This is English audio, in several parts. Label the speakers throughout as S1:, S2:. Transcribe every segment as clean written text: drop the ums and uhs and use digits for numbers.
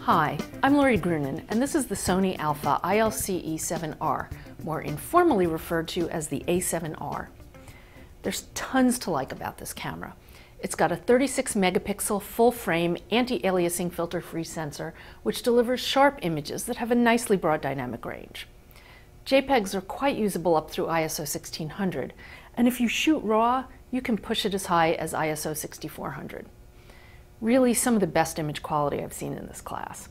S1: Hi, I'm Lori Grunin, and this is the Sony Alpha ILCE 7R, more informally referred to as the A7R. There's tons to like about this camera. It's got a 36 megapixel full-frame anti-aliasing filter-free sensor, which delivers sharp images that have a nicely broad dynamic range. JPEGs are quite usable up through ISO 1600, and if you shoot RAW, you can push it as high as ISO 6400. Really some of the best image quality I've seen in this class.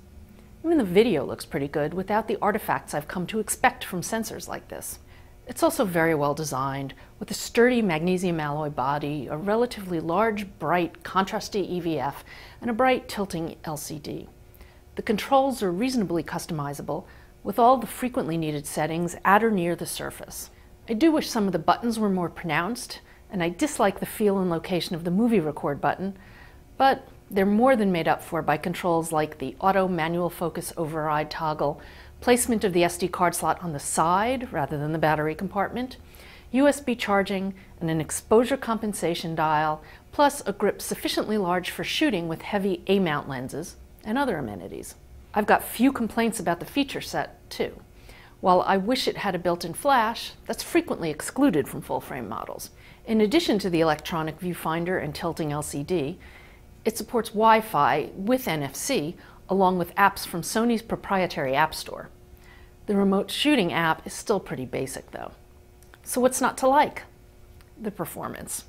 S1: Even the video looks pretty good without the artifacts I've come to expect from sensors like this. It's also very well designed, with a sturdy magnesium alloy body, a relatively large, bright, contrasty EVF, and a bright tilting LCD. The controls are reasonably customizable, with all the frequently needed settings at or near the surface. I do wish some of the buttons were more pronounced, and I dislike the feel and location of the movie record button, but they're more than made up for by controls like the auto manual focus override toggle, placement of the SD card slot on the side rather than the battery compartment, USB charging, and an exposure compensation dial, plus a grip sufficiently large for shooting with heavy A-mount lenses, and other amenities. I've got few complaints about the feature set, too. While I wish it had a built-in flash, that's frequently excluded from full-frame models. In addition to the electronic viewfinder and tilting LCD, it supports Wi-Fi with NFC, along with apps from Sony's proprietary App Store. The remote shooting app is still pretty basic, though. So what's not to like? The performance.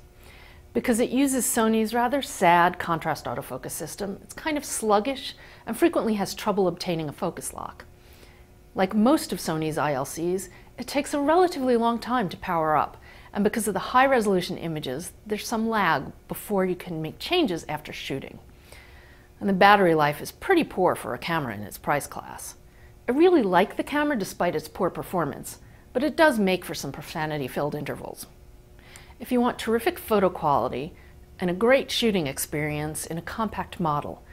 S1: Because it uses Sony's rather sad contrast autofocus system, it's kind of sluggish and frequently has trouble obtaining a focus lock. Like most of Sony's ILCs, it takes a relatively long time to power up, and because of the high-resolution images, there's some lag before you can make changes after shooting. And the battery life is pretty poor for a camera in its price class. I really like the camera despite its poor performance, but it does make for some profanity-filled intervals. If you want terrific photo quality and a great shooting experience in a compact model,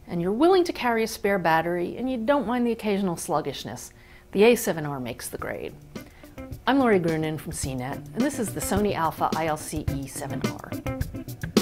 S1: and you're willing to carry a spare battery and you don't mind the occasional sluggishness, the A7R makes the grade. I'm Lori Grunin from CNET, and this is the Sony Alpha ILCE 7R.